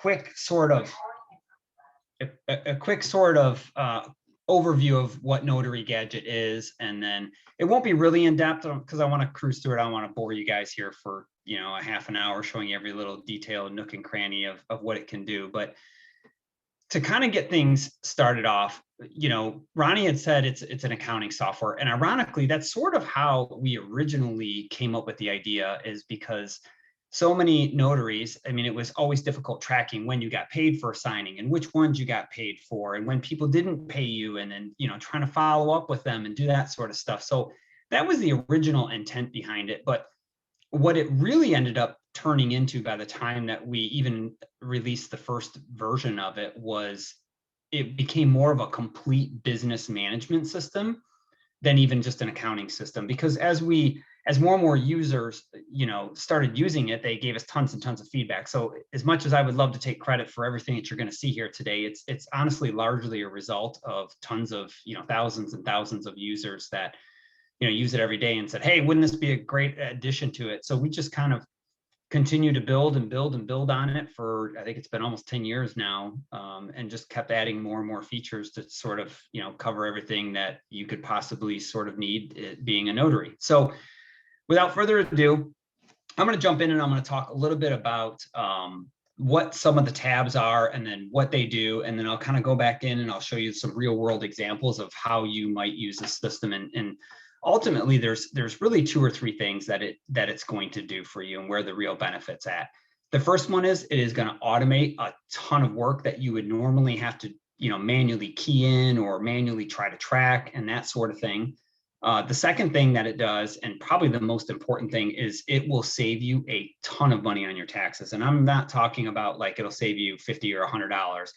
quick sort of overview of what Notary Gadget is, and then it won't be really in depth because I want to cruise through it. I don't want to bore you guys here for a half an hour showing you every little detail, nook and cranny of what it can do. But to kind of get things started off, Ronnie had said it's an accounting software, and ironically, that's sort of how we originally came up with the idea, is because so many notaries, I mean, it was always difficult tracking when you got paid for signing and which ones you got paid for, and when people didn't pay you, and then, trying to follow up with them and do that sort of stuff. So that was the original intent behind it. But what it really ended up turning into by the time that we even released the first version of it was it became more of a complete business management system than even just an accounting system. Because as more and more users, started using it, they gave us tons and tons of feedback. So as much as I would love to take credit for everything that you're going to see here today, it's honestly largely a result of tons of, thousands and thousands of users that, use it every day and said, hey, wouldn't this be a great addition to it? So we just kind of continue to build and build and build on it for, I think it's been almost 10 years now, and just kept adding more and more features to sort of, cover everything that you could possibly sort of need being a notary. So without further ado, I'm going to jump in and I'm going to talk a little bit about what some of the tabs are and then what they do. And then I'll kind of go back in and I'll show you some real world examples of how you might use this system. And ultimately, there's really 2 or 3 things that it's going to do for you and where the real benefit's at. The first one is it is going to automate a ton of work that you would normally have to, manually key in or manually try to track and that sort of thing. The second thing that it does, and probably the most important thing, is it will save you a ton of money on your taxes. And I'm not talking about like it'll save you $50 or $100.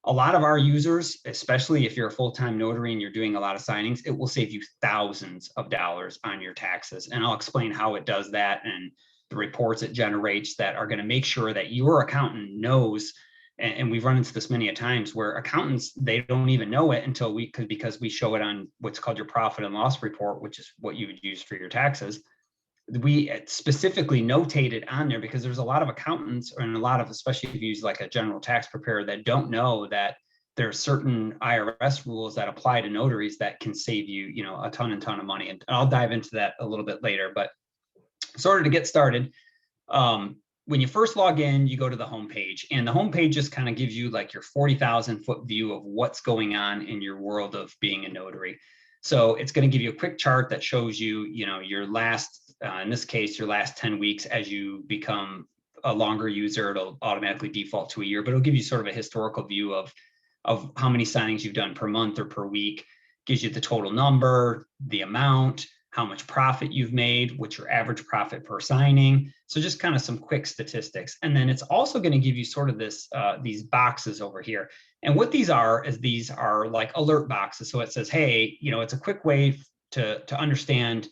A lot of our users, especially if you're a full-time notary and you're doing a lot of signings, it will save you thousands of dollars on your taxes. And I'll explain how it does that and the reports it generates that are going to make sure that your accountant knows. And we've run into this many a times where accountants, they don't even know it until because we show it on what's called your profit and loss report, which is what you would use for your taxes. We specifically notate it on there because there's a lot of accountants and a lot of, especially if you use like a general tax preparer, that don't know that there are certain IRS rules that apply to notaries that can save you, a ton of money. And I'll dive into that a little bit later, but sort of to get started, when you first log in, you go to the homepage, and the homepage just kind of gives you like your 40,000 foot view of what's going on in your world of being a notary. So it's going to give you a quick chart that shows you, your last, in this case, your last 10 weeks. As you become a longer user, it'll automatically default to a year, but it'll give you sort of a historical view of how many signings you've done per month or per week. Gives you the total number, the amount, how much profit you've made, what's your average profit per signing. So just kind of some quick statistics. And then it's also going to give you sort of this, these boxes over here. And what these are like alert boxes. So it says, hey, it's a quick way to understand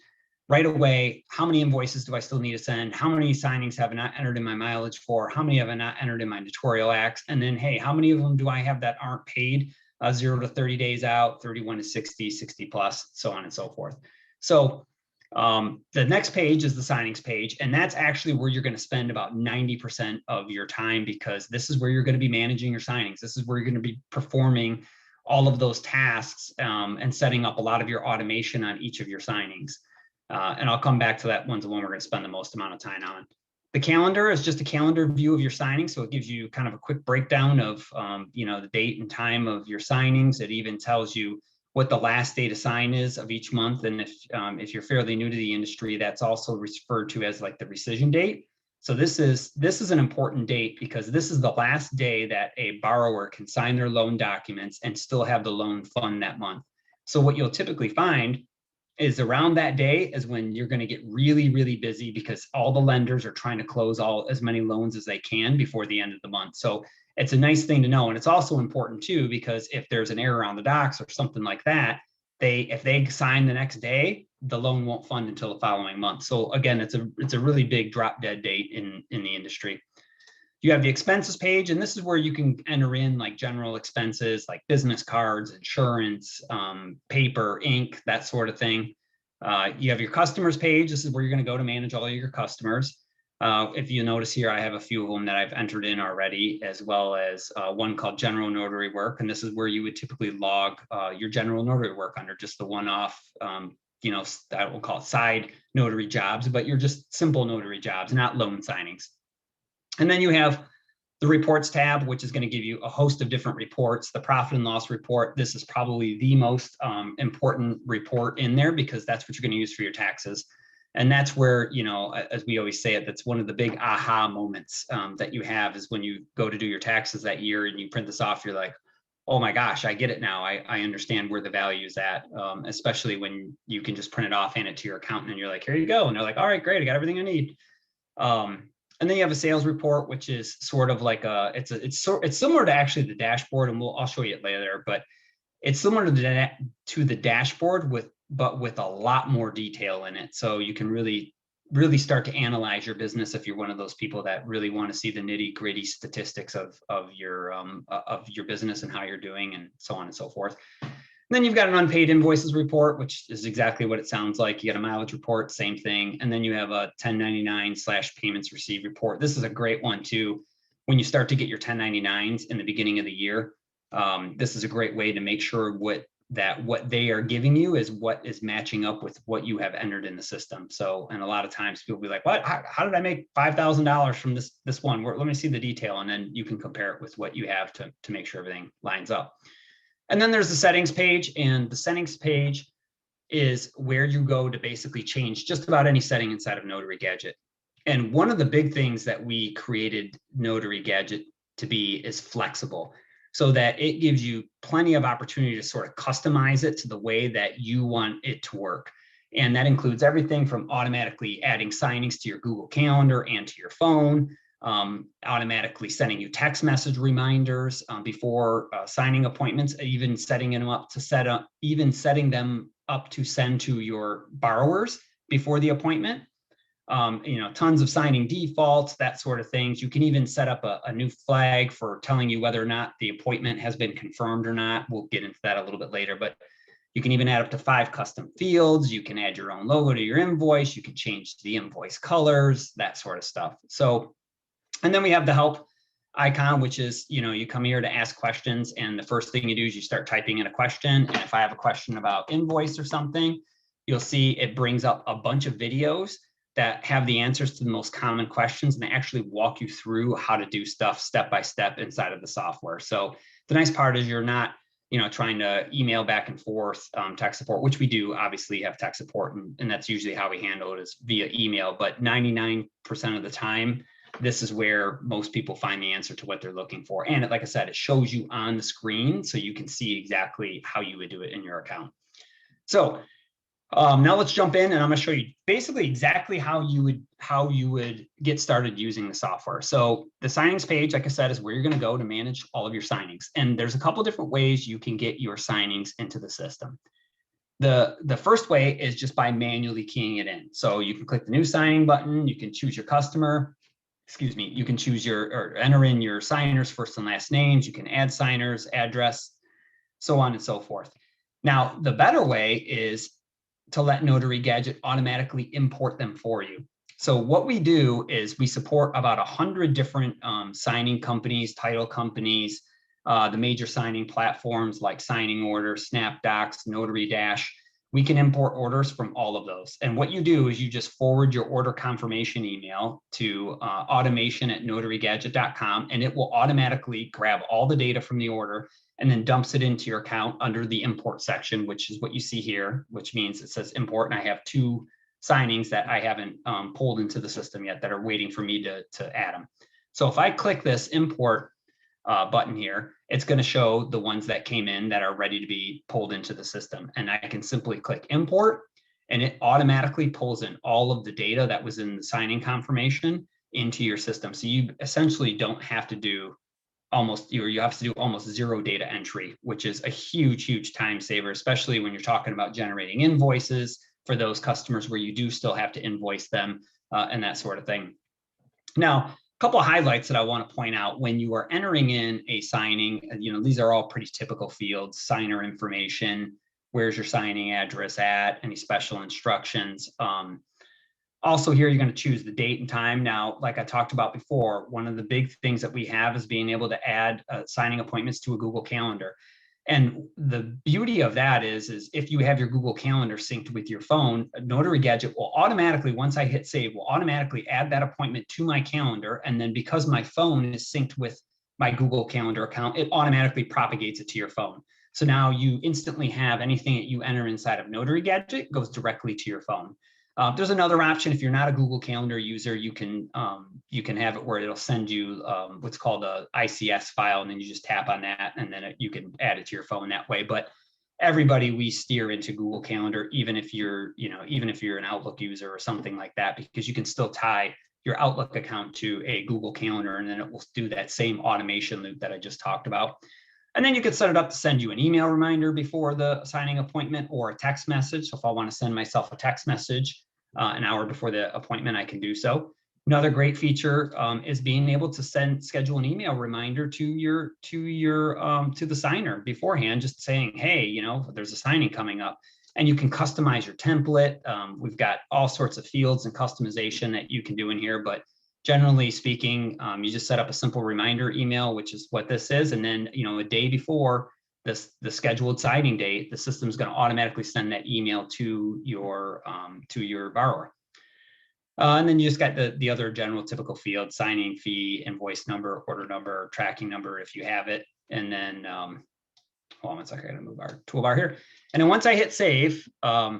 right away, how many invoices do I still need to send? How many signings have I not entered in my mileage for? How many have I not entered in my Notorious Acts? And then, hey, how many of them do I have that aren't paid? 0 to 30 days out, 31 to 60, 60 plus, so on and so forth. So the next page is the signings page, and that's actually where you're going to spend about 90% of your time, because this is where you're going to be managing your signings. This is where you're going to be performing all of those tasks and setting up a lot of your automation on each of your signings. And I'll come back to that one's the one we're going to spend the most amount of time on. The calendar is just a calendar view of your signings. So it gives you kind of a quick breakdown of, the date and time of your signings. It even tells you what the last day to sign is of each month. And if you're fairly new to the industry, that's also referred to as like the rescission date. So this is an important date because this is the last day that a borrower can sign their loan documents and still have the loan fund that month. So what you'll typically find is around that day is when you're going to get really, really busy because all the lenders are trying to close as many loans as they can before the end of the month. So it's a nice thing to know. And it's also important too, because if there's an error on the docs or something like that, if they sign the next day, the loan won't fund until the following month. So again, it's a really big drop dead date in the industry. You have the expenses page, and this is where you can enter in like general expenses like business cards, insurance, paper, ink, that sort of thing. You have your customers page. This is where you're going to go to manage all of your customers. If you notice here, I have a few of them that I've entered in already, as well as one called general notary work. And this is where you would typically log your general notary work under just the one-off, I will call it side notary jobs, but you're just simple notary jobs, not loan signings. And then you have the reports tab, which is going to give you a host of different reports. The profit and loss report, this is probably the most important report in there, because that's what you're going to use for your taxes. And that's where, as we always say it, that's one of the big aha moments that you have, is when you go to do your taxes that year and you print this off, you're like, oh my gosh, I get it now. I understand where the value is at, especially when you can just print it off, hand it to your accountant, and you're like, here you go. And they're like, all right, great, I got everything I need. And then you have a sales report, which is sort of like it's similar to actually the dashboard, and I'll show you it later, but it's similar to the dashboard but with a lot more detail in it. So you can really start to analyze your business if you're one of those people that really want to see the nitty-gritty statistics of your business and how you're doing, and so on and so forth. Then you've got an unpaid invoices report, which is exactly what it sounds like. You got a mileage report, same thing. And then you have a 1099/payments received report. This is a great one too. When you start to get your 1099s in the beginning of the year, this is a great way to make sure what they are giving you is what is matching up with what you have entered in the system. So, and a lot of times people will be like, what, how did I make $5,000 from this one? Let me see the detail. And then you can compare it with what you have to make sure everything lines up. And then there's the settings page, and the settings page is where you go to basically change just about any setting inside of Notary Gadget. And one of the big things that we created Notary Gadget to be is flexible, so that it gives you plenty of opportunity to sort of customize it to the way that you want it to work. And that includes everything from automatically adding signings to your Google Calendar and to your phone, automatically sending you text message reminders before signing appointments, even setting them up to send to your borrowers before the appointment. Tons of signing defaults, that sort of things. You can even set up a new flag for telling you whether or not the appointment has been confirmed or not. We'll get into that a little bit later, but you can even add up to 5 custom fields. You can add your own logo to your invoice. You can change the invoice colors, that sort of stuff. So, and then we have the help icon, which is, you come here to ask questions, and the first thing you do is you start typing in a question. And if I have a question about invoice or something, you'll see it brings up a bunch of videos that have the answers to the most common questions, and they actually walk you through how to do stuff step by step inside of the software. So the nice part is you're not, trying to email back and forth tech support, which we do obviously have tech support, and that's usually how we handle it, is via email. But 99% of the time, this is where most people find the answer to what they're looking for. And like I said, it shows you on the screen, so you can see exactly how you would do it in your account. So now let's jump in, and I'm going to show you basically exactly how you would get started using the software. So the signings page, like I said, is where you're going to go to manage all of your signings. And there's a couple different ways you can get your signings into the system. The first way is just by manually keying it in. So you can click the new signing button. You can choose your customer. You can choose or enter in your signers' first and last names. You can add signers, address, so on and so forth. Now, the better way is to let Notary Gadget automatically import them for you. So what we do is we support about 100 different signing companies, title companies, the major signing platforms like Signing Order, Snapdocs, Notary Dash. We can import orders from all of those. And what you do is you just forward your order confirmation email to automation@notarygadget.com, and it will automatically grab all the data from the order and then dumps it into your account under the import section, which is what you see here, which means it says import. And I have 2 signings that I haven't pulled into the system yet that are waiting for me to add them. So if I click this import button here, it's going to show the ones that came in that are ready to be pulled into the system. And I can simply click import, and it automatically pulls in all of the data that was in the signing confirmation into your system. So you essentially don't have to do you have to do almost 0 data entry, which is a huge time saver, especially when you're talking about generating invoices for those customers where you do still have to invoice them and that sort of thing. Now, a couple of highlights that I want to point out when you are entering in a signing, these are all pretty typical fields: signer information, where's your signing address at, any special instructions. Also here, you're going to choose the date and time. Now, like I talked about before, one of the big things that we have is being able to add signing appointments to a Google Calendar. And the beauty of that is if you have your Google Calendar synced with your phone, Notary Gadget will automatically, once I hit save, will automatically add that appointment to my calendar. And then because my phone is synced with my Google Calendar account, it automatically propagates it to your phone. So now you instantly have anything that you enter inside of Notary Gadget goes directly to your phone. There's another option. If you're not a Google Calendar user, you can have it where it'll send you what's called a ICS file, and then you just tap on that, and then you can add it to your phone that way. But everybody, we steer into Google Calendar, even if you're an Outlook user or something like that, because you can still tie your Outlook account to a Google Calendar, and then it will do that same automation loop that I just talked about. And then you could set it up to send you an email reminder before the signing appointment or a text message. So if I want to send myself a text message an hour before the appointment, I can do so. Another great feature is being able to schedule an email reminder to the signer beforehand, just saying, hey, there's a signing coming up, and you can customize your template. We've got all sorts of fields and customization that you can do in here, but generally speaking, you just set up a simple reminder email, which is what this is, and then a day before the scheduled signing date, the system is going to automatically send that email to your borrower. And then you just got the other general typical field: signing fee, invoice number, order number, tracking number if you have it. And then, hold on one second, I gotta move our toolbar here. And then once I hit save, we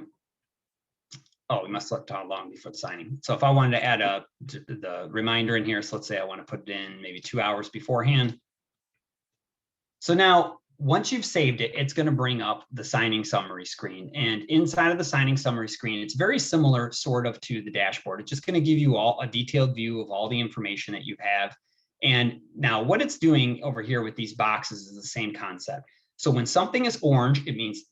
must select how long before the signing. So if I wanted to add the reminder in here, so let's say I want to put it in maybe 2 hours beforehand. So now, once you've saved it, it's going to bring up the signing summary screen. And inside of the signing summary screen, it's very similar sort of to the dashboard. It's just going to give you all a detailed view of all the information that you have. And now what it's doing over here with these boxes is the same concept. So when something is orange, it means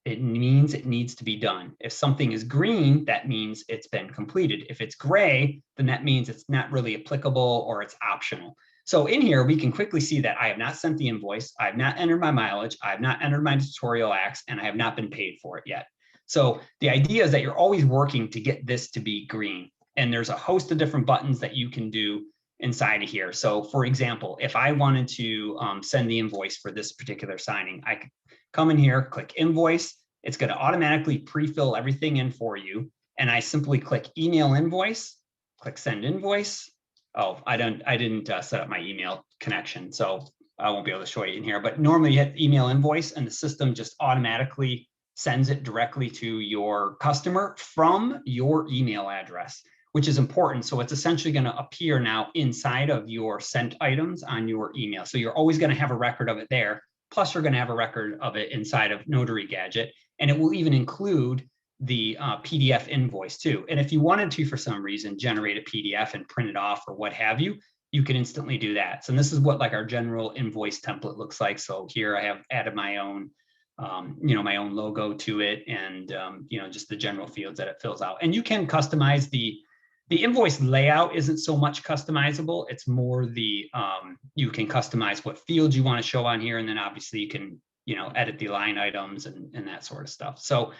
it needs to be done. If something is green, that means it's been completed. If it's gray, then that means it's not really applicable or it's optional. So in here, we can quickly see that I have not sent the invoice, I have not entered my mileage, I have not entered my tutorial acts, and I have not been paid for it yet. So the idea is that you're always working to get this to be green. And there's a host of different buttons that you can do inside of here. So for example, if I wanted to send the invoice for this particular signing, I could come in here, click invoice. It's going to automatically pre-fill everything in for you. And I simply click email invoice, click send invoice. Oh, I didn't set up my email connection, so I won't be able to show you in here. But normally you hit email invoice and the system just automatically sends it directly to your customer from your email address, which is important. So it's essentially going to appear now inside of your sent items on your email. So you're always going to have a record of it there. Plus, you're going to have a record of it inside of Notary Gadget, and it will even include the PDF invoice too. And if you wanted to, for some reason, generate a PDF and print it off or what have you, you can instantly do that. So this is what like our general invoice template looks like. So here I have added my own, my own logo to it, and just the general fields that it fills out. And you can customize the invoice layout. Isn't so much customizable. It's more you can customize what fields you want to show on here, and then obviously you can edit the line items and that sort of stuff. So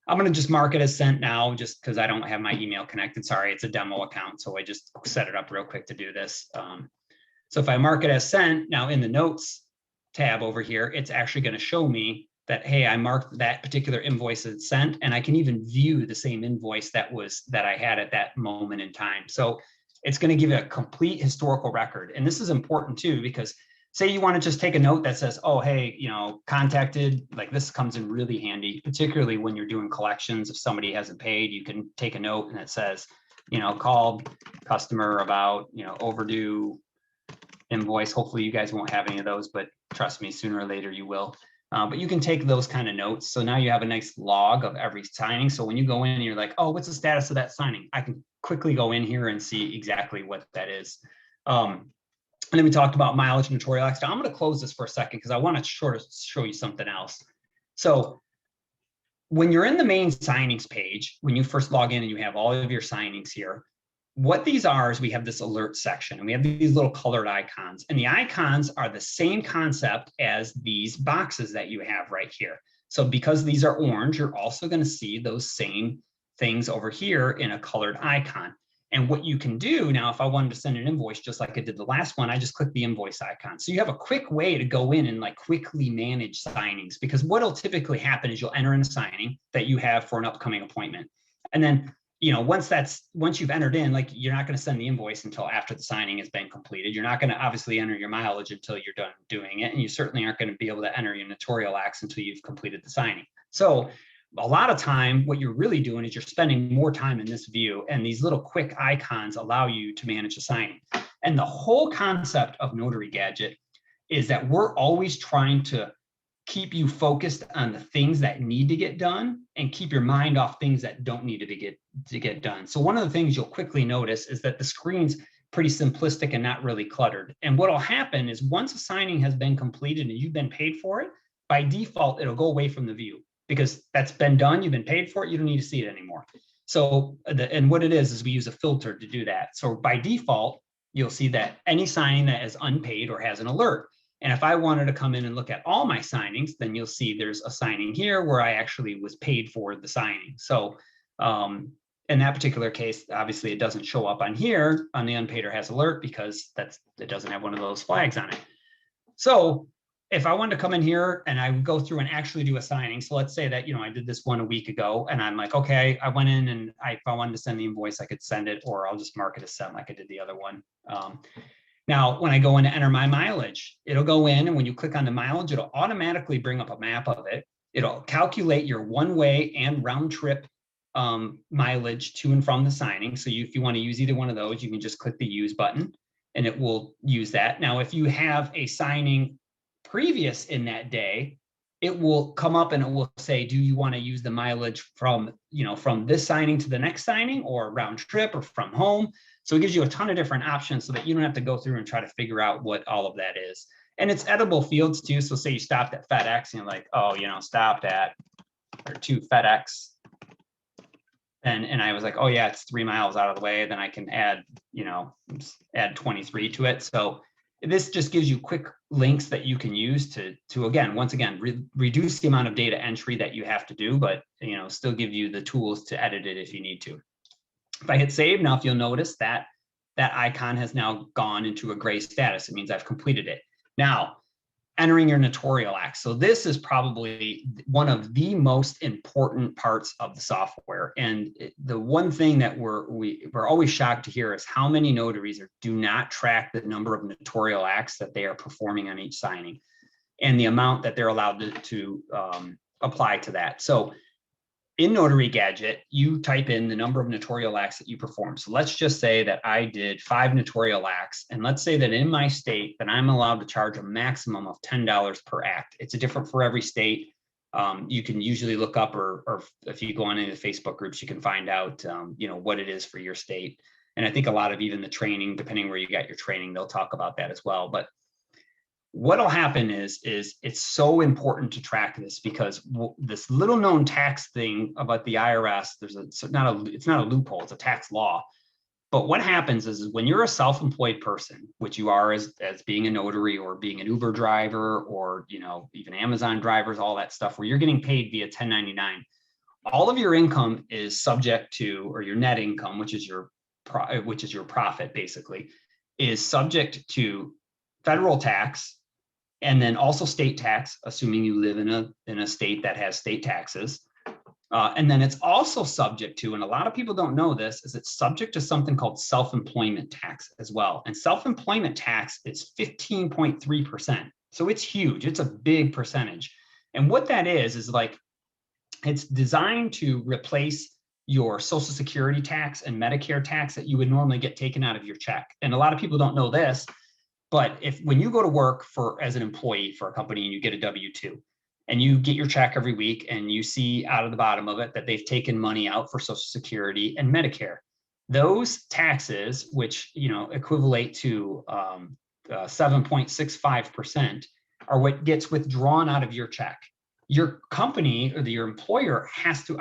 I'm going to just mark it as sent now, just because I don't have my email connected. Sorry, it's a demo account, so I just set it up real quick to do this. So if I mark it as sent, now in the notes tab over here, it's actually going to show me that, hey, I marked that particular invoice as sent, and I can even view the same invoice that I had at that moment in time. So it's going to give you a complete historical record. And this is important too, because say you want to just take a note that says, oh, hey, contacted, like this comes in really handy, particularly when you're doing collections. If somebody hasn't paid, you can take a note and it says, called customer about, overdue invoice. Hopefully you guys won't have any of those, but trust me, sooner or later you will. But you can take those kind of notes. So now you have a nice log of every signing. So when you go in and you're like, oh, what's the status of that signing? I can quickly go in here and see exactly what that is. And then we talked about mileage and Notorious Acts. Now I'm going to close this for a second because I want to sort of show you something else. So when you're in the main signings page, when you first log in and you have all of your signings here, what these are is we have this alert section and we have these little colored icons, and the icons are the same concept as these boxes that you have right here. So because these are orange, you're also going to see those same things over here in a colored icon. And what you can do now, if I wanted to send an invoice, just like I did the last one, I just click the invoice icon. So you have a quick way to go in and like quickly manage signings, because what'll typically happen is you'll enter in a signing that you have for an upcoming appointment. And then, once you've entered in, like, you're not going to send the invoice until after the signing has been completed. You're not going to obviously enter your mileage until you're done doing it. And you certainly aren't going to be able to enter your notarial acts until you've completed the signing. So a lot of time, what you're really doing is you're spending more time in this view, and these little quick icons allow you to manage the signing. And the whole concept of Notary Gadget is that we're always trying to keep you focused on the things that need to get done and keep your mind off things that don't need to get done. So one of the things you'll quickly notice is that the screen's pretty simplistic and not really cluttered. And what'll happen is once a signing has been completed and you've been paid for it, by default, it'll go away from the view, because that's been done, you've been paid for it, you don't need to see it anymore. So, and what it is we use a filter to do that. So by default, you'll see that any signing that is unpaid or has an alert. And if I wanted to come in and look at all my signings, then you'll see there's a signing here where I actually was paid for the signing. So in that particular case, obviously it doesn't show up on here on the unpaid or has alert, because it doesn't have one of those flags on it. So if I wanted to come in here and I would go through and actually do a signing, so let's say that, I did this one a week ago, and I'm like, okay, I went in and if I wanted to send the invoice, I could send it, or I'll just mark it as sent like I did the other one. Now, when I go in to enter my mileage, it'll go in, and when you click on the mileage, it'll automatically bring up a map of it. It'll calculate your one-way and round trip mileage to and from the signing. So if you want to use either one of those, you can just click the use button and it will use that. Now, if you have a signing previous in that day, it will come up and it will say, do you want to use the mileage from this signing to the next signing, or round trip, or from home? So it gives you a ton of different options so that you don't have to go through and try to figure out what all of that is. And it's editable fields too. So say you stopped at FedEx and you're like, oh, stopped at, or to FedEx. And I was like, oh yeah, it's 3 miles out of the way. Then I can add 23 to it. So this just gives you quick links that you can use to once again, reduce the amount of data entry that you have to do, but still give you the tools to edit it if you need to. If I hit save, now if you'll notice that icon has now gone into a gray status, it means I've completed it. Now, entering your notarial acts. So this is probably one of the most important parts of the software. And the one thing that we're always shocked to hear is how many notaries do not track the number of notarial acts that they are performing on each signing and the amount that they're allowed to apply to that. So in Notary Gadget, you type in the number of notarial acts that you perform. So let's just say that I did 5 notarial acts. And let's say that in my state that I'm allowed to charge a maximum of $10 per act. It's different for every state. You can usually look up, or if you go on into Facebook groups, you can find out, what it is for your state. And I think a lot of even the training, depending where you got your training, they'll talk about that as well. But what'll happen is it's so important to track this, because this little known tax thing about the IRS, it's not a loophole, it's a tax law. But what happens is when you're a self-employed person, which you are as being a notary or being an Uber driver, or even Amazon drivers, all that stuff, where you're getting paid via 1099, all of your income is subject to, or your net income, which is your profit, basically, is subject to federal tax, and then also state tax, assuming you live in a state that has state taxes. And then it's also subject to, and a lot of people don't know this, is it's subject to something called self-employment tax as well. And self-employment tax is 15.3%. So it's huge. It's a big percentage. And what that is like, it's designed to replace your Social Security tax and Medicare tax that you would normally get taken out of your check. And a lot of people don't know this, but when you go to work as an employee for a company and you get a W-2 and you get your check every week and you see out of the bottom of it that they've taken money out for Social Security and Medicare, those taxes, which equivalent to 7.65%, are what gets withdrawn out of your check. Your company or your employer has to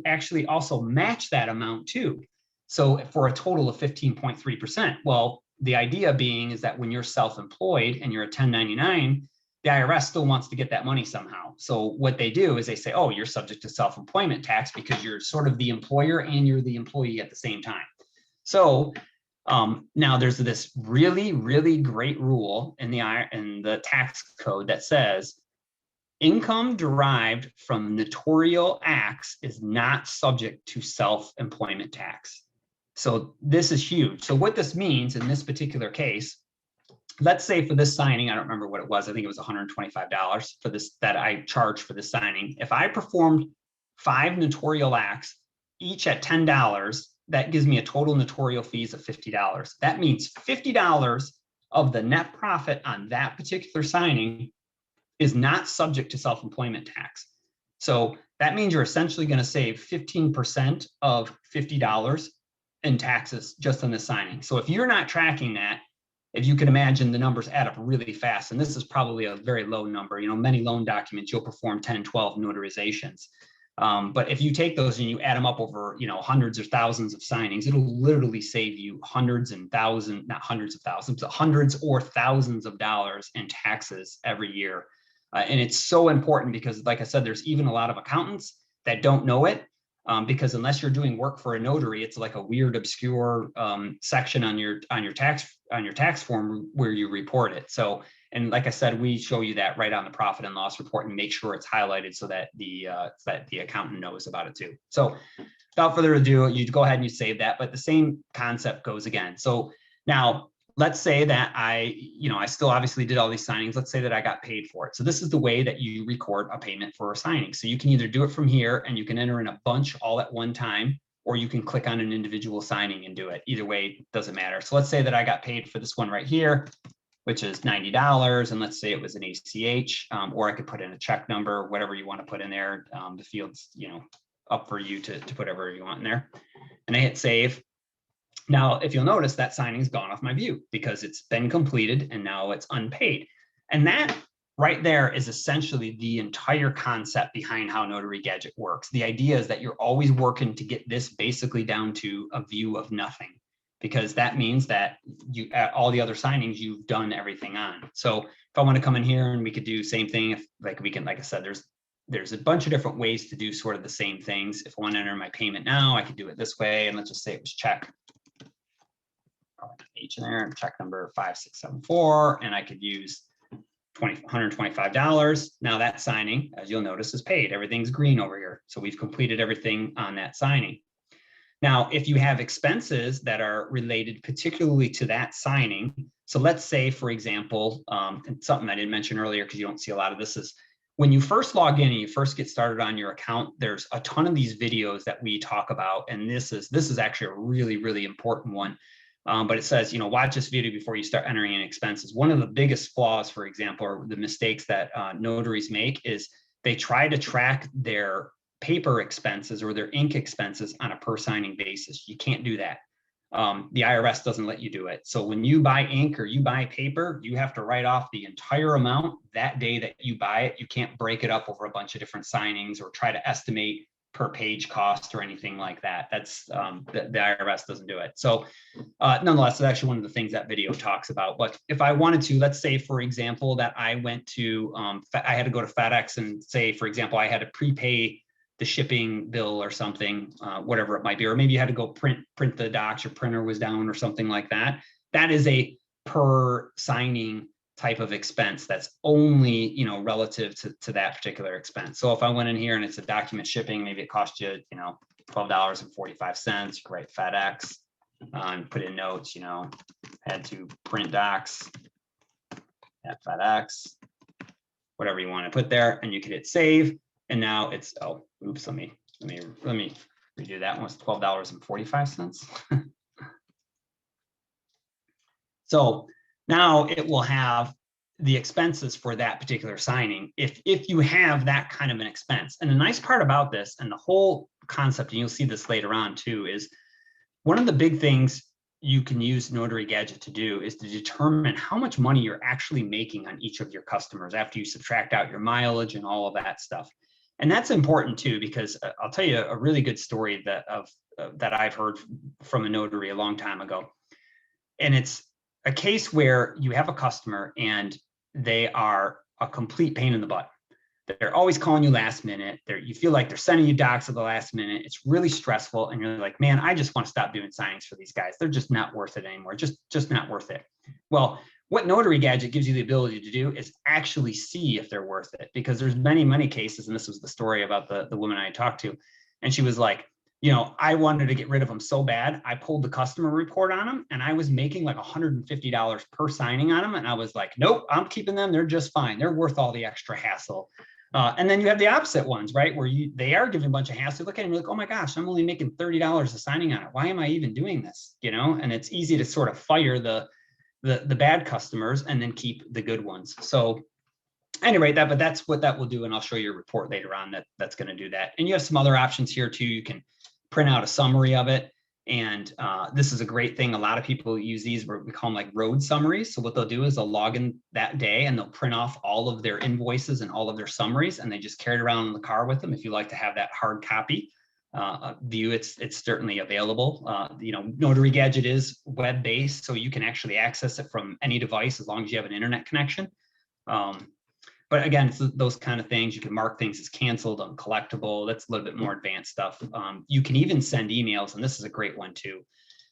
actually also match that amount too. So for a total of 15.3%. Well, the idea being is that when you're self-employed and you're a 1099, the IRS still wants to get that money somehow. So what they do is they say, oh, you're subject to self-employment tax because you're sort of the employer and you're the employee at the same time. So now there's this really, really great rule in the tax code that says income derived from notarial acts is not subject to self-employment tax. So this is huge. So what this means in this particular case, let's say for this signing, I don't remember what it was. I think it was $125 for this that I charged for this signing. If I performed 5 notarial acts, each at $10, that gives me a total notarial fees of $50. That means $50 of the net profit on that particular signing is not subject to self-employment tax. So that means you're essentially going to save 15% of $50 in taxes just on this signing. So if you're not tracking that, if you can imagine, the numbers add up really fast. And this is probably a very low number. You know, many loan documents, you'll perform 10, 12 notarizations. But if you take those and you add them up over, you know, hundreds or thousands of signings, it'll literally save you hundreds and thousands, not hundreds of thousands, but hundreds or thousands of dollars in taxes every year. And it's so important because, like I said, there's even a lot of accountants that don't know it. Because unless you're doing work for a notary, it's like a weird, obscure section on your tax form where you report it. So, and like I said, we show you that right on the profit and loss report and make sure it's highlighted so that the accountant knows about it too. So, without further ado, you go ahead and you save that. But the same concept goes again. So now, let's say that I still obviously did all these signings. Let's say that I got paid for it. So this is the way that you record a payment for a signing. So you can either do it from here and you can enter in a bunch all at one time, or you can click on an individual signing and do it. Either way, it doesn't matter. So let's say that I got paid for this one right here, which is $90. And let's say it was an ACH, or I could put in a check number, whatever you want to put in there. The field's, up for you to put whatever you want in there. And I hit save. Now, if you'll notice, that signing's gone off my view because it's been completed and now it's unpaid. And that right there is essentially the entire concept behind how Notary Gadget works. The idea is that you're always working to get this basically down to a view of nothing, because that means that you, at all the other signings, you've done everything on. So if I want to come in here and we could do same thing, if like we can, like I said, there's a bunch of different ways to do sort of the same things. If I want to enter my payment now, I could do it this way. And let's just say it was check. H in there and check number 5674, and I could use $125. Now that signing, as you'll notice, is paid. Everything's green over here. So we've completed everything on that signing. Now, if you have expenses that are related particularly to that signing, so let's say, for example, and something I didn't mention earlier because you don't see a lot of this is when you first log in and you first get started on your account, there's a ton of these videos that we talk about. And this is actually a really, really important one. But it says, watch this video before you start entering in expenses. One of the biggest flaws, for example, or the mistakes that notaries make is they try to track their paper expenses or their ink expenses on a per signing basis. You can't do that. The IRS doesn't let you do it. So when you buy ink or you buy paper, you have to write off the entire amount that day that you buy it. You can't break it up over a bunch of different signings or try to estimate per page cost or anything like that. That's the IRS doesn't do it. So nonetheless, it's actually one of the things that video talks about. But if I wanted to, let's say, for example, that I went to, I had to go to FedEx and say, for example, I had to prepay the shipping bill or something, whatever it might be, or maybe you had to go print the docs, your printer was down or something like that. That is a per signing type of expense that's only, relative to that particular expense. So if I went in here and it's a document shipping, maybe it cost you, $12.45, you could write FedEx and put in notes, had to print docs at FedEx, whatever you want to put there, and you could hit save. And now it's, oops, let me redo that one. It's $12.45. So now it will have the expenses for that particular signing if you have that kind of an expense. And the nice part about this and the whole concept, and you'll see this later on too, is one of the big things you can use Notary Gadget to do is to determine how much money you're actually making on each of your customers after you subtract out your mileage and all of that stuff. And that's important too, because I'll tell you a really good story that I've heard from a notary a long time ago. And it's a case where you have a customer and they are a complete pain in the butt. They're always calling you last minute. You feel like they're sending you docs at the last minute. It's really stressful. And you're like, man, I just want to stop doing signings for these guys. They're just not worth it anymore. Just not worth it. Well, what Notary Gadget gives you the ability to do is actually see if they're worth it, because there's many cases. And this was the story about the woman I talked to. And she was like, I wanted to get rid of them so bad. I pulled the customer report on them and I was making like $150 per signing on them. And I was like, nope, I'm keeping them. They're just fine. They're worth all the extra hassle. And then you have the opposite ones, right? Where they are giving a bunch of hassle. Look at them, you're like, oh my gosh, I'm only making $30 a signing on it. Why am I even doing this? And it's easy to sort of fire the bad customers and then keep the good ones. So anyway, that's what that will do. And I'll show you a report later on that's going to do that. And you have some other options here too. You can print out a summary of it. And this is a great thing. A lot of people use these, we call them like road summaries. So what they'll do is they'll log in that day and they'll print off all of their invoices and all of their summaries, and they just carry it around in the car with them. If you like to have that hard copy view, it's certainly available. Notary Gadget is web-based, so you can actually access it from any device as long as you have an internet connection. But again, it's those kind of things. You can mark things as canceled, uncollectible. That's a little bit more advanced stuff. You can even send emails, and this is a great one too.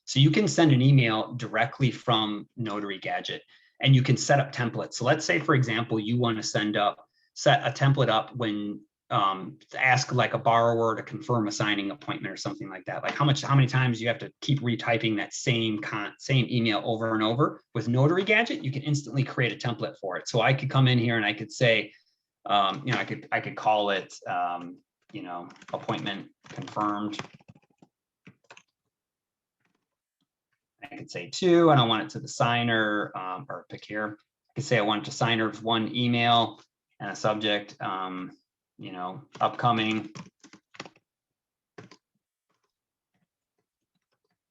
So you can send an email directly from Notary Gadget, and you can set up templates. So let's say, for example, you want to set a template up when to ask like a borrower to confirm a signing appointment or something like that. Like how many times you have to keep retyping that same email over and over. With Notary Gadget, you can instantly create a template for it. So I could come in here and I could say, I could call it, appointment confirmed. I could say 2, and I want it to the signer, or pick here. I could say I want it to signer's 1 email and a subject, upcoming,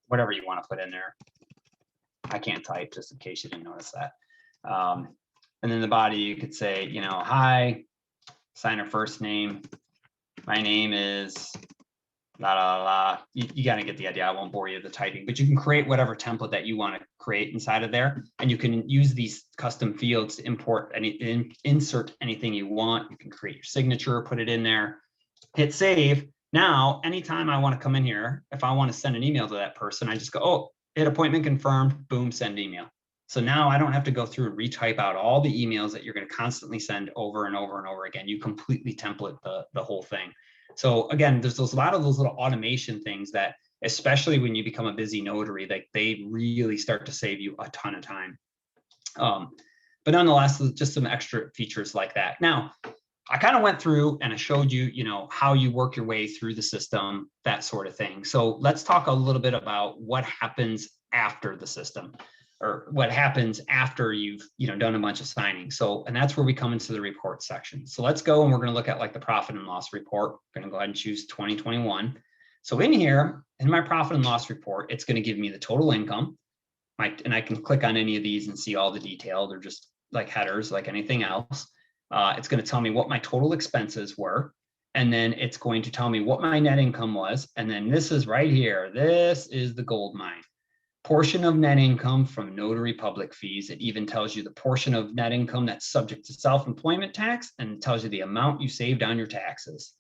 whatever you want to put in there. I can't type, just in case you didn't notice that. And then the body, you could say, hi, signer first name. My name is la la la. You got to get the idea. I won't bore you with the typing, but you can create whatever template that you want to create inside of there, and you can use these custom fields to insert anything you want. You can create your signature, put it in there, hit save. Now, anytime I want to come in here, if I want to send an email to that person, I just go, oh, hit appointment confirmed, boom, send email. So now I don't have to go through and retype out all the emails that you're going to constantly send over and over and over again. You completely template the whole thing. So again, there's a lot of those little automation things that, especially when you become a busy notary, like they really start to save you a ton of time. But nonetheless, just some extra features like that. Now, I kind of went through and I showed you, how you work your way through the system, that sort of thing. So let's talk a little bit about what happens after the system, or what happens after you've done a bunch of signings. So, and that's where we come into the report section. So let's go, and we're going to look at like the profit and loss report. We're going to go ahead and choose 2021. So in here, in my profit and loss report, it's going to give me the total income. And I can click on any of these and see all the detail. They're just like headers, like anything else. It's going to tell me what my total expenses were. And then it's going to tell me what my net income was. And then this is right here. This is the gold mine. Portion of net income from Notary Public fees. It even tells you the portion of net income that's subject to self-employment tax, and it tells you the amount you saved on your taxes.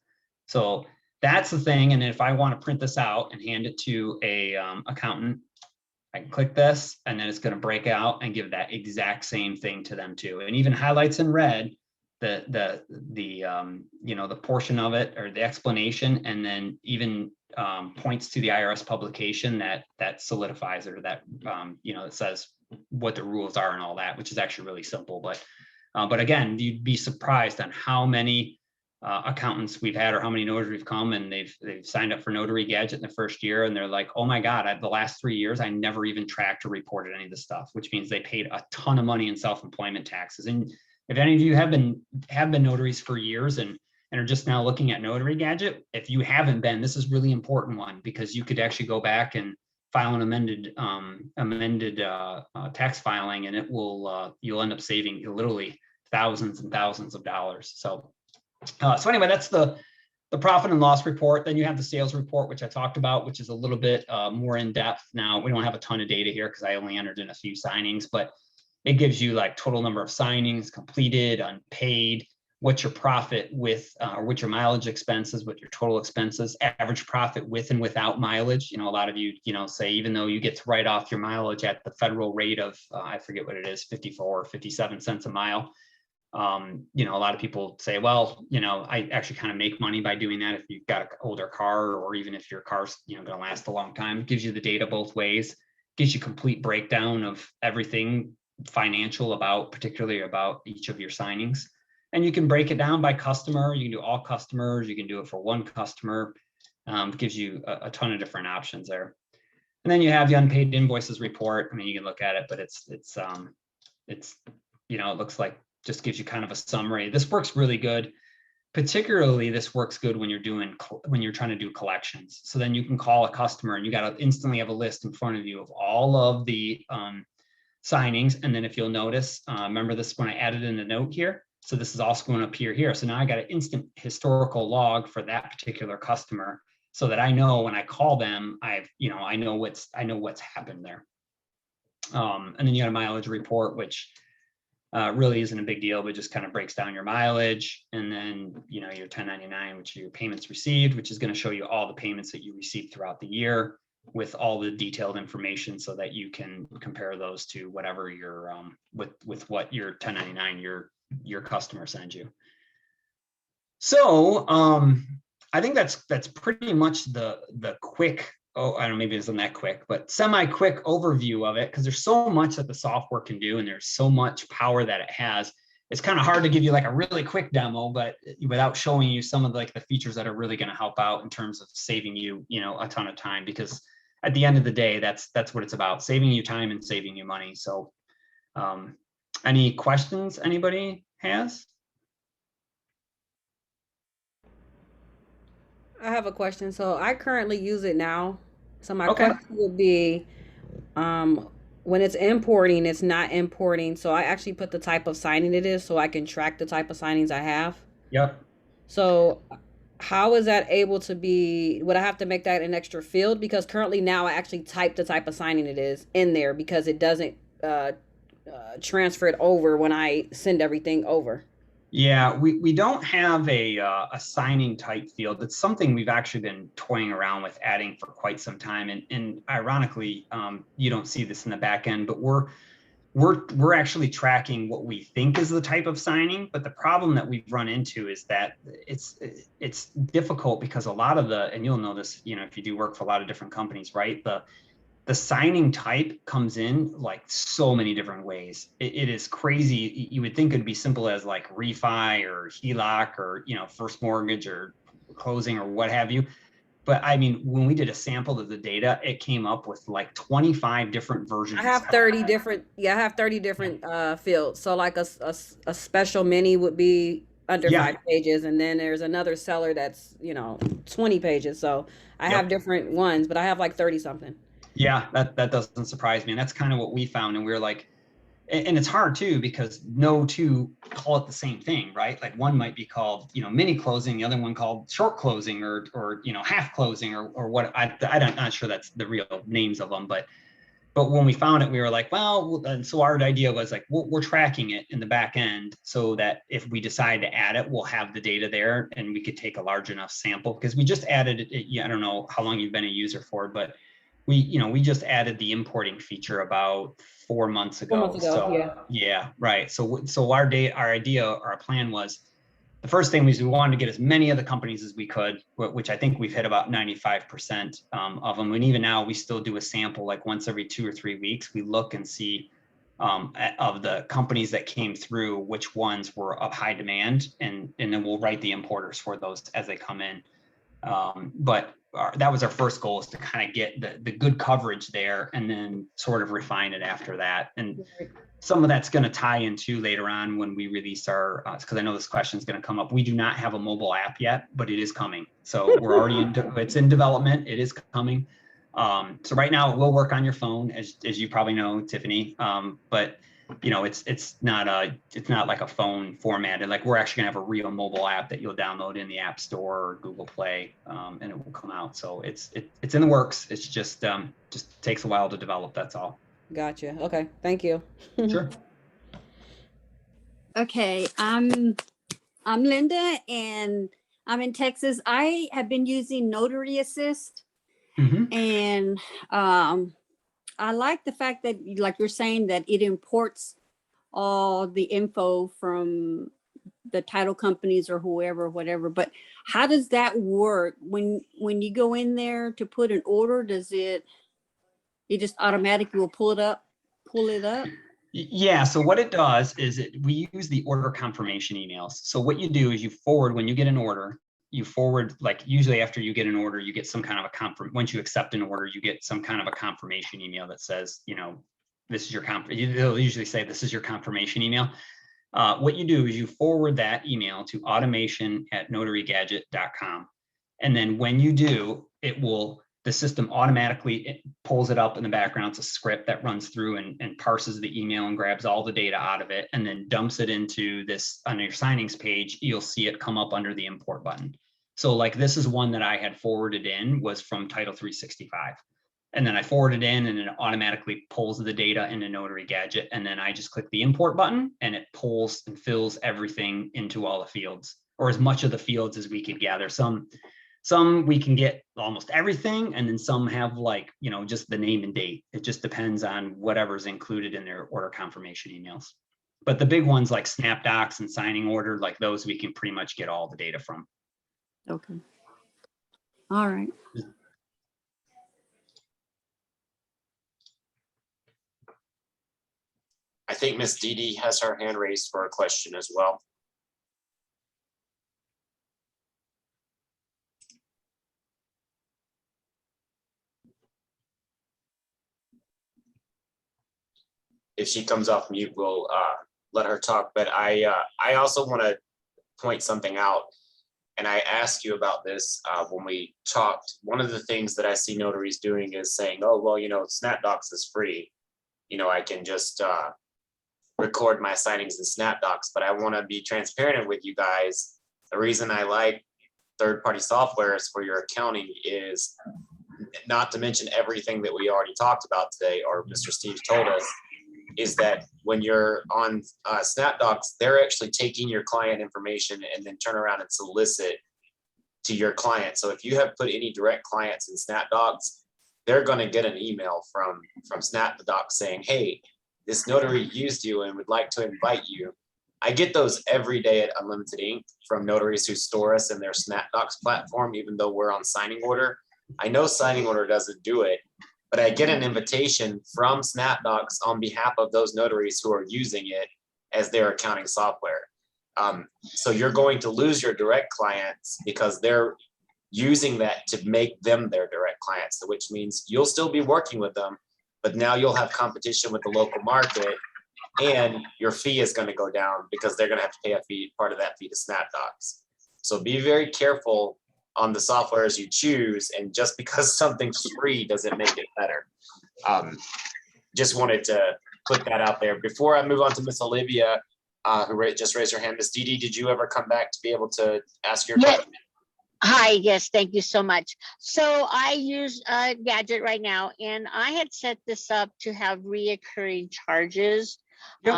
So that's the thing. And if I want to print this out and hand it to a accountant, I can click this, and then it's going to break out and give that exact same thing to them too. And even highlights in red the portion of it, or the explanation, and then even points to the IRS publication that solidifies it, or that it says what the rules are and all that, which is actually really simple. But again, you'd be surprised on how many accountants we've had, or how many notaries have come and they've signed up for Notary Gadget in the first year, and they're like, oh my God, the last 3 years I never even tracked or reported any of this stuff, which means they paid a ton of money in self-employment taxes. And if any of you have been notaries for years and are just now looking at Notary Gadget, if you haven't been, this is really important one, because you could actually go back and file an amended tax filing, and it will you'll end up saving literally thousands and thousands of dollars. So anyway, that's the profit and loss report. Then you have the sales report, which I talked about, which is a little bit more in depth. Now, we don't have a ton of data here because I only entered in a few signings, but It gives you like total number of signings completed, unpaid, what's your profit with, or what's your mileage expenses, what your total expenses, average profit with and without mileage. You know, a lot of you, say, even though you get to write off your mileage at the federal rate of, I forget what it is, 54 or 57 cents a mile. A lot of people say, well, I actually kind of make money by doing that if you've got an older car, or even if your car's, going to last a long time. It gives you the data both ways, gives you complete breakdown of everything financial particularly about each of your signings. And you can break it down by customer. You can do all customers. You can do it for one customer. It gives you a ton of different options there. And then you have the unpaid invoices report. I mean, you can look at it, but it looks like just gives you kind of a summary. This works really good. Particularly, this works good when you're trying to do collections. So then you can call a customer and you got to instantly have a list in front of you of all of the signings. And then if you'll notice, remember this when I added in the note here. So this is also going to appear here. So now I got an instant historical log for that particular customer, so that I know when I call them, I know what's happened there. And then you got a mileage report, which really isn't a big deal, but just kind of breaks down your mileage. And then, your 1099, which are your payments received, which is going to show you all the payments that you received throughout the year with all the detailed information, so that you can compare those to whatever your with what your 1099 your customer sends you. So I think that's pretty much the quick, I don't know, maybe it isn't that quick, but semi-quick overview of it, because there's so much that the software can do and there's so much power that it has. It's kind of hard to give you like a really quick demo, but without showing you some of like the features that are really going to help out in terms of saving you, a ton of time, because at the end of the day, that's what it's about, saving you time and saving you money. So any questions anybody has? I have a question. So I currently use it now. So my Okay. question would be, um, when it's importing, it's not importing. So I actually put the type of signing it is so I can track the type of signings I have. Yep. So how is that able to be, would I have to make that an extra field? Because currently now I actually type the type of signing it is in there because it doesn't transfer it over when I send everything over. Yeah, we don't have a signing type field. It's something we've actually been toying around with adding for quite some time. And ironically, you don't see this in the back end, but we're actually tracking what we think is the type of signing. But the problem that we've run into is that it's difficult, because a lot of and you'll know this, if you do work for a lot of different companies, right? The signing type comes in like so many different ways. It is crazy. You would think it'd be simple as like refi or HELOC or, first mortgage or closing or what have you. But I mean, when we did a sample of the data, it came up with like 25 different I versions. have 30 different, yeah, I have 30 different fields. So like a special mini would be under Yeah. 5 pages. And then there's another seller that's, 20 pages. So I have Yep. different ones, but I have like 30 something. Yeah. That doesn't surprise me. And that's kind of what we found. And we were like, and it's hard too, because no two call it the same thing, right? Like one might be called, mini closing, the other one called short closing, or half closing, or what. I'm not sure that's the real names of them, but when we found it, we were like, well, and so our idea was like, we're tracking it in the back end, so that if we decide to add it, we'll have the data there and we could take a large enough sample, because we just added it. Yeah, I don't know how long you've been a user for it, but we just added the importing feature about 4 months 4 months ago. ago, So yeah. yeah, right. So our idea, our plan was, the first thing was we wanted to get as many of the companies as we could, which I think we've hit about 95% of them. And even now, we still do a sample like once every 2 or 3 weeks. We look and see of the companies that came through, which ones were of high demand, and then we'll write the importers for those as they come in. But that was our first goal, is to kind of get the good coverage there, and then sort of refine it after that. And some of that's going to tie into later on when we release our, because I know this question is going to come up. We do not have a mobile app yet, but it is coming. So we're already it's in development. It is coming. So right now it will work on your phone, as you probably know, Tiffany. But it's not like a phone formatted. Like, we're actually gonna have a real mobile app that you'll download in the App Store or Google Play, and it will come out. So it's in the works. It's just takes a while to develop. That's all. Gotcha. Okay. Thank you. Sure. Okay, I'm Linda and I'm in Texas. I have been using Notary Assist, Mhm. and I like the fact that, like you're saying, that it imports all the info from the title companies or whoever, whatever. But how does that work when you go in there to put an order? Does it just automatically will pull it up? Yeah, so what it does is we use the order confirmation emails. So what you do is you forward, when you get an order, you forward, like usually after you get an order, you get some kind of a once you accept an order, you get some kind of a confirmation email that says, this is your they'll usually say, this is your confirmation email. What you do is you forward that email to automation@notarygadget.com. And then when you do, the system automatically pulls it up in the background. It's a script that runs through and parses the email and grabs all the data out of it and then dumps it into this on your signings page. You'll see it come up under the import button. So like this is one that I had forwarded in, was from Title 365. And then I forward it in and it automatically pulls the data into Notary Gadget. And then I just click the import button and it pulls and fills everything into all the fields, or as much of the fields as we could gather. Some we can get almost everything, and then some have just the name and date. It just depends on whatever's included in their order confirmation emails. But the big ones like Snapdocs and signing order, like those, we can pretty much get all the data from. Okay. All right. I think Miss Dee Dee has her hand raised for a question as well. If she comes off mute, we'll let her talk. But I also want to point something out. And I asked you about this when we talked. One of the things that I see notaries doing is saying, oh, well, Snapdocs is free. I can just record my signings in Snapdocs, but I want to be transparent with you guys. The reason I like third-party softwares for your accounting is, not to mention everything that we already talked about today, or Mr. Steve told us, is that when you're on Snapdocs, they're actually taking your client information and then turn around and solicit to your client. So if you have put any direct clients in Snapdocs, they're going to get an email from Snapdocs saying, hey, this notary used you and would like to invite you. I get those every day at Unlimited Ink from notaries who store us in their Snapdocs platform, even though we're on signing order. I know signing order doesn't do it, but I get an invitation from Snapdocs on behalf of those notaries who are using it as their accounting software. So you're going to lose your direct clients because they're using that to make them their direct clients, which means you'll still be working with them, but now you'll have competition with the local market, and your fee is going to go down because they're going to have to pay a fee, part of that fee, to Snapdocs. So be very careful on the softwares you choose, and just because something's free doesn't make it better. Just wanted to put that out there. Before I move on to Miss Olivia, who just raised her hand, Miss Dee Dee, did you ever come back to be able to ask your question? Hi, yes, thank you so much. So I use Gadget right now, and I had set this up to have reoccurring charges. Yep.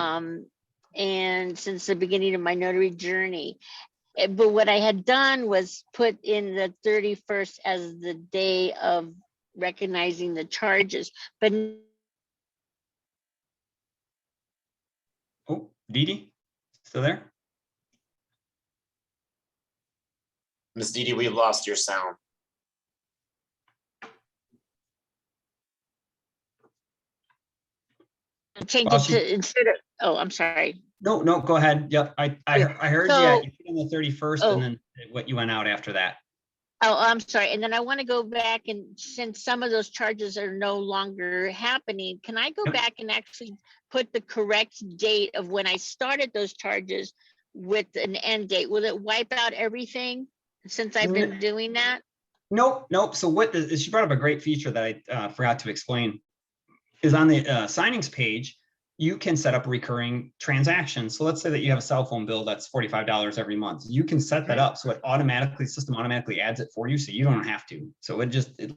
And since the beginning of my notary journey. But what I had done was put in the 31st as the day of recognizing the charges. But Oh, Dee Dee, still there? Miss Dee Dee, we lost your sound. change it to instead of, oh, I'm sorry. No, go ahead. Yep, I heard So, you put in the 31st, and then what you went out after that. Oh, I'm sorry. And then I want to go back, and since some of those charges are no longer happening, can I go back and actually put the correct date of when I started those charges with an end date? Will it wipe out everything since I've been doing that? Nope. So she brought up a great feature that I forgot to explain. Is on the signings page, you can set up recurring transactions. So let's say that you have a cell phone bill that's $45 every month. You can set that up so it automatically, system automatically adds it for you, so you don't have to. So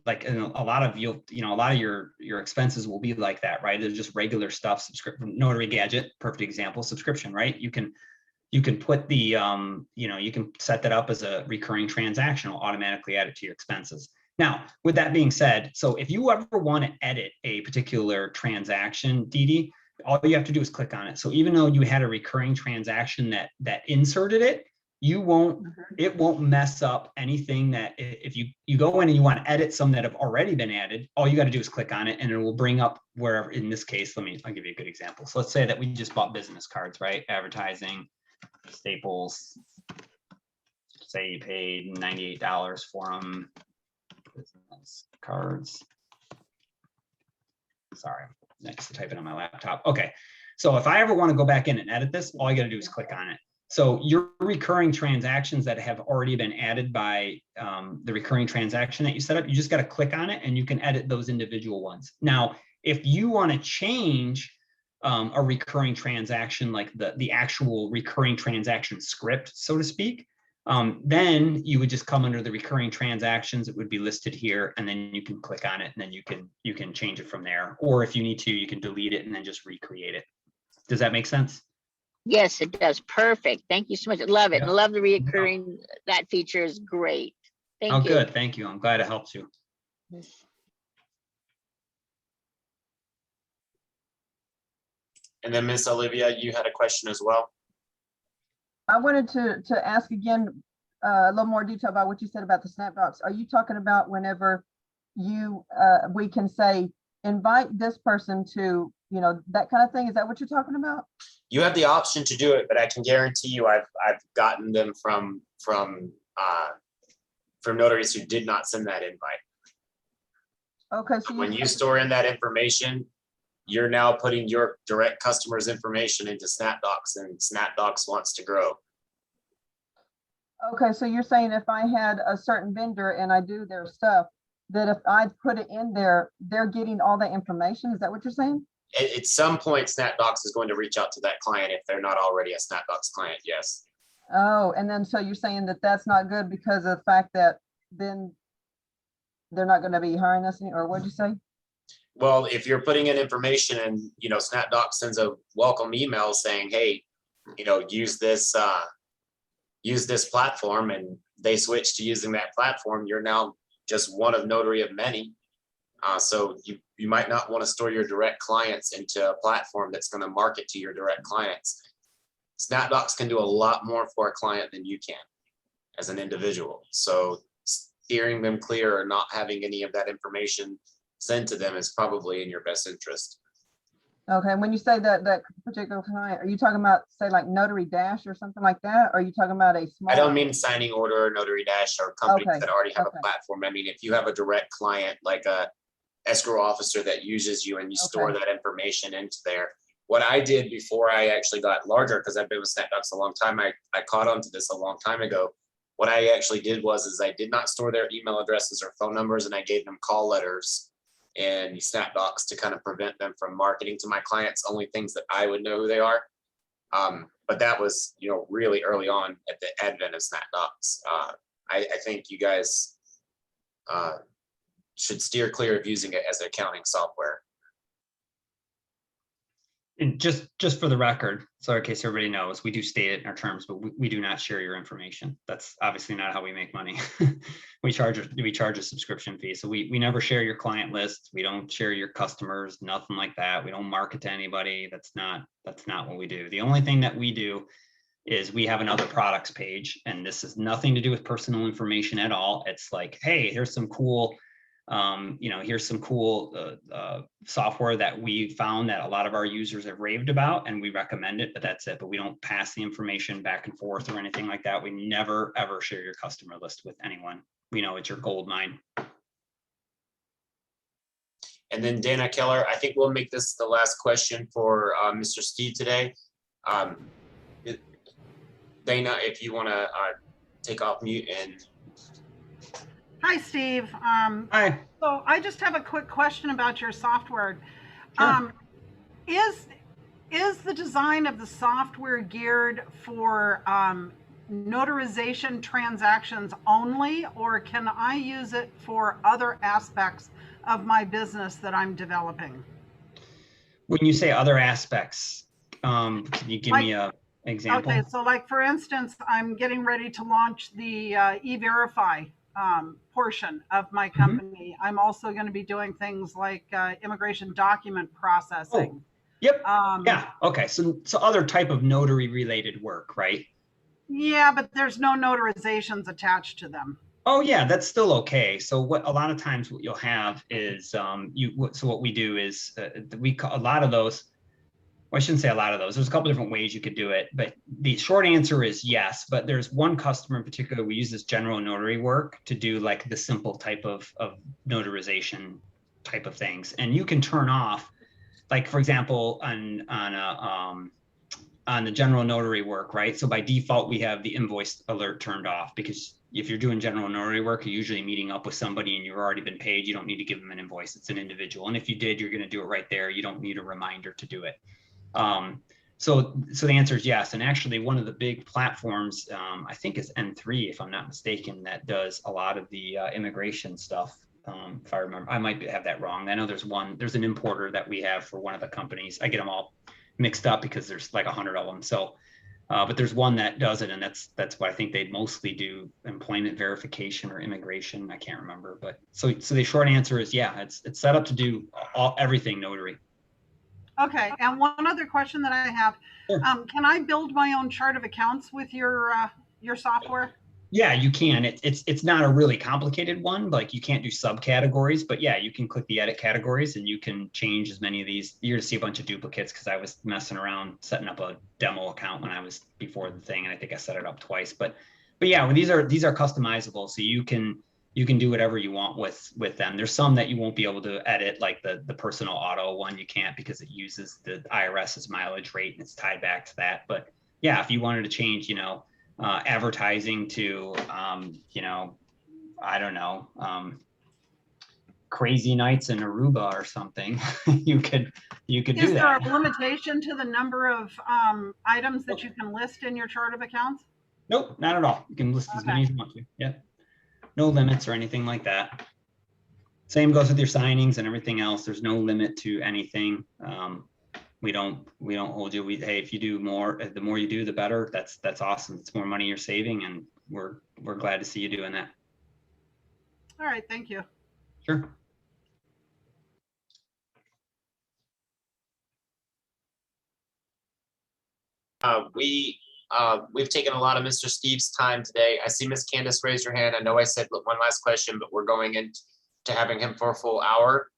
like a lot of a lot of your expenses will be like that, right? There's just regular stuff. Subscription, Notary Gadget, perfect example, subscription, right? You can put the you can set that up as a recurring transaction, will automatically add it to your expenses. Now, with that being said, so if you ever want to edit a particular transaction, Dee, all you have to do is click on it. So even though you had a recurring transaction that inserted it, it won't mess up anything. That if you go in and you want to edit some that have already been added, all you got to do is click on it and it will bring up wherever. In this case, I'll give you a good example. So let's say that we just bought business cards, right? Advertising, Staples, say you paid $98 for them. Business cards. Sorry, next to type it on my laptop. Okay, so if I ever want to go back in and edit this, all I got to do is click on it. So your recurring transactions that have already been added by the recurring transaction that you set up, you just got to click on it and you can edit those individual ones. Now, if you want to change a recurring transaction, like the actual recurring transaction script, so to speak, then you would just come under the recurring transactions. It would be listed here, and then you can click on it, and then you can change it from there. Or if you need to, you can delete it and then just recreate it. Does that make sense? Yes, it does. Perfect. Thank you so much. I love it. Yeah. I love the reoccurring. That feature is great. Thank you. Good. Thank you. I'm glad it helps you. And then Miss Olivia, you had a question as well. I wanted to ask again a little more detail about what you said about the Snapdocs. Are you talking about whenever we can say invite this person to, that kind of thing? Is that what you're talking about? You have the option to do it, but I can guarantee you I've gotten them from notaries who did not send that invite. Okay, so when you store in that information, you're now putting your direct customers' information into Snapdocs, and Snapdocs wants to grow. Okay, so you're saying if I had a certain vendor and I do their stuff, that if I put it in there, they're getting all that information? Is that what you're saying? At some point, Snapdocs is going to reach out to that client if they're not already a Snapdocs client, yes. Oh, and then so you're saying that that's not good because of the fact that then they're not going to be hiring us, or what'd you say? Well, if you're putting in information and, Snapdocs sends a welcome email saying, hey, use this platform, and they switch to using that platform, you're now just one of notary of many. So you might not want to store your direct clients into a platform that's going to market to your direct clients. Snapdocs can do a lot more for a client than you can as an individual. So steering them clear or not having any of that information sent to them is probably in your best interest. Okay, when you say that particular client, are you talking about, say, like Notary Dash or something like that? Or are you talking about a small? I don't mean signing order, Notary Dash, or companies Okay, that already have okay. a platform. I mean, if you have a direct client, like a escrow officer that uses you and you store that information into there. What I did before I actually got larger, because I've been with Snapdocs a long time, I caught on to this a long time ago. What I actually did is I did not store their email addresses or phone numbers, and I gave them call letters in Snapdocs to kind of prevent them from marketing to my clients only things that I would know who they are. But that was, really early on at the advent of Snapdocs. I think you guys should steer clear of using it as accounting software. And just for the record, so in case everybody knows, we do state it in our terms, but we do not share your information. That's obviously not how we make money. we charge a subscription fee. So we never share your client list. We don't share your customers, nothing like that. We don't market to anybody. That's not what we do. The only thing that we do is we have another products page, and this has nothing to do with personal information at all. It's like, hey, here's some cool here's some cool software that we found that a lot of our users have raved about, and we recommend it, but that's it. But we don't pass the information back and forth or anything like that. We never, ever share your customer list with anyone. We know it's your gold mine. And then Dana Keller, I think we'll make this the last question for Mr. Steve today. Dana, if you want to take off mute and. Hi, Steve. Hi. So I just have a quick question about your software. Sure. Is the design of the software geared for notarization transactions only, or can I use it for other aspects of my business that I'm developing? When you say other aspects, can you give me a example? Okay, so like for instance, I'm getting ready to launch the E-Verify portion of my company. I'm also going to be doing things like immigration document processing. Yep. Yeah. Okay. So other type of notary related work, right? Yeah, but there's no notarizations attached to them. Oh yeah, that's still okay. So what a lot of times what you'll have is so what we do is we call a lot of those. Well, I shouldn't say a lot of those. There's a couple different ways you could do it, but the short answer is yes. But there's one customer in particular, we use this general notary work to do like the simple type of notarization type of things. And you can turn off, like for example, on the general notary work, right? So by default, we have the invoice alert turned off because if you're doing general notary work, you're usually meeting up with somebody and you've already been paid. You don't need to give them an invoice. It's an individual. And if you did, you're going to do it right there. You don't need a reminder to do it. So the answer is yes. And actually one of the big platforms, I think is N3, if I'm not mistaken, that does a lot of the immigration stuff. If I remember, I might have that wrong. I know there's an importer that we have for one of the companies. I get them all mixed up because there's like 100 of them. So, but there's one that does it. And that's what I think they mostly do, employment verification or immigration. I can't remember, but so the short answer is, yeah, it's set up to do everything notary. Okay, and one other question that I have, Sure. Can I build my own chart of accounts with your software? Yeah, you can. It's not a really complicated one, like you can't do subcategories, but yeah, you can click the edit categories and you can change as many of these. You're gonna see a bunch of duplicates because I was messing around setting up a demo account when I was before the thing, and I think I set it up twice. But yeah, when these are customizable, so you can do whatever you want with them. There's some that you won't be able to edit, like the personal auto one, you can't because it uses the IRS's mileage rate and it's tied back to that. But yeah, if you wanted to change, advertising to, I don't know, crazy nights in Aruba or something, you could do that. Is there a limitation to the number of items that you can list in your chart of accounts? Nope, not at all. You can list as many as you want to. Yeah. No limits or anything like that. Same goes with your signings and everything else. There's no limit to anything. We don't hold you. Hey, if you do more, the more you do, the better. That's awesome. It's more money you're saving, and we're glad to see you doing that. All right, thank you. Sure. We've taken a lot of Mr. Steve's time today. I see Miss Candace raise her hand. I know I said one last question, but we're going into having him for a full hour.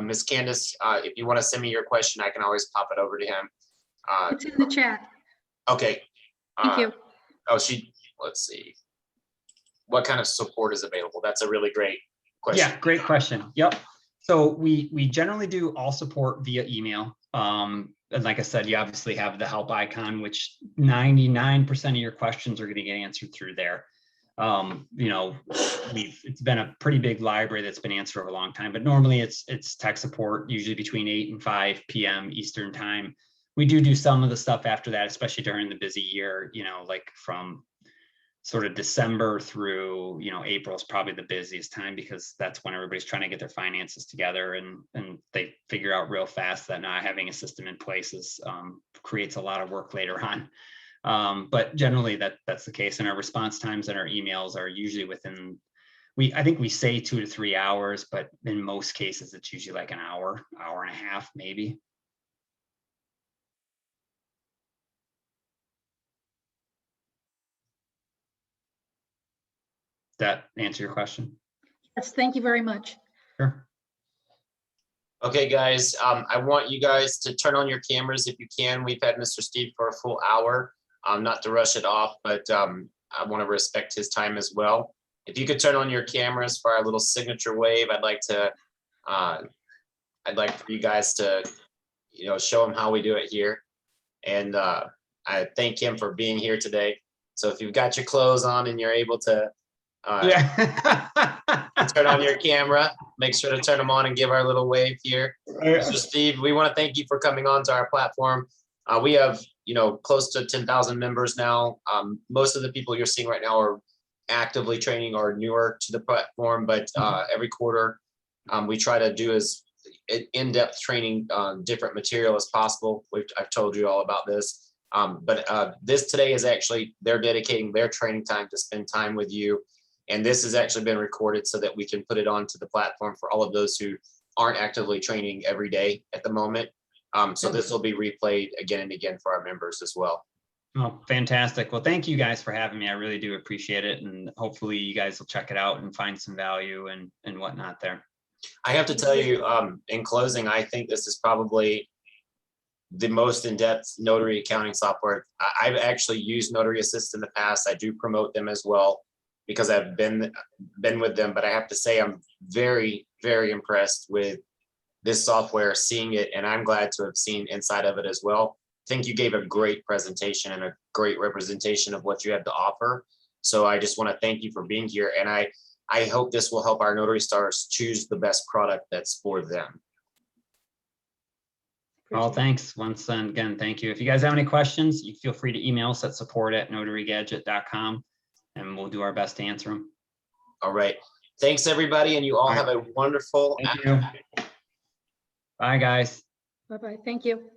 Miss Candace, if you want to send me your question, I can always pop it over to him. It's in the chat. Okay. Thank you. Oh, let's see. What kind of support is available? That's a really great question. Yeah, great question. Yep. So we generally do all support via email. And like I said, you obviously have the help icon, which 99% of your questions are going to get answered through there. It's been a pretty big library that's been answered over a long time, but normally it's tech support, usually between 8 and 5 p.m. Eastern time. We do some of the stuff after that, especially during the busy year, like from sort of December through, April is probably the busiest time because that's when everybody's trying to get their finances together and they figure out real fast that not having a system in place creates a lot of work later on. But generally that's the case. And our response times and our emails are usually within, I think we say 2 to 3 hours, but in most cases, it's usually like an hour and a half, maybe. That answer your question? Yes, thank you very much. Sure. Okay, guys, I want you guys to turn on your cameras if you can. We've had Mr. Steve for a full hour. Not to rush it off, but I want to respect his time as well. If you could turn on your cameras for our little signature wave, I'd like for you guys to, show him how we do it here. And I thank him for being here today. So if you've got your clothes on and you're able to turn on your camera, make sure to turn them on and give our little wave here. Mr. Steve, we want to thank you for coming on to our platform. We have, close to 10,000 members now. Most of the people you're seeing right now are actively training or newer to the platform, but every quarter we try to do as in-depth training, different material as possible. I've told you all about this. But this today is actually, they're dedicating their training time to spend time with you. And this has actually been recorded so that we can put it onto the platform for all of those who aren't actively training every day at the moment. So this will be replayed again and again for our members as well. Oh, fantastic. Well, thank you guys for having me. I really do appreciate it. And hopefully you guys will check it out and find some value and whatnot there. I have to tell you, in closing, I think this is probably the most in-depth notary accounting software. I've actually used Notary Assist in the past. I do promote them as well because I've been with them, but I have to say I'm very, very impressed with this software, seeing it, and I'm glad to have seen inside of it as well. I think you gave a great presentation and a great representation of what you have to offer. So I just want to thank you for being here. And I hope this will help our Notary Stars choose the best product that's for them. Well, thanks once again. Thank you. If you guys have any questions, you feel free to email us at support@notarygadget.com and we'll do our best to answer them. All right. Thanks, everybody. And you all have a wonderful Thank you. Bye, guys. Bye-bye. Thank you.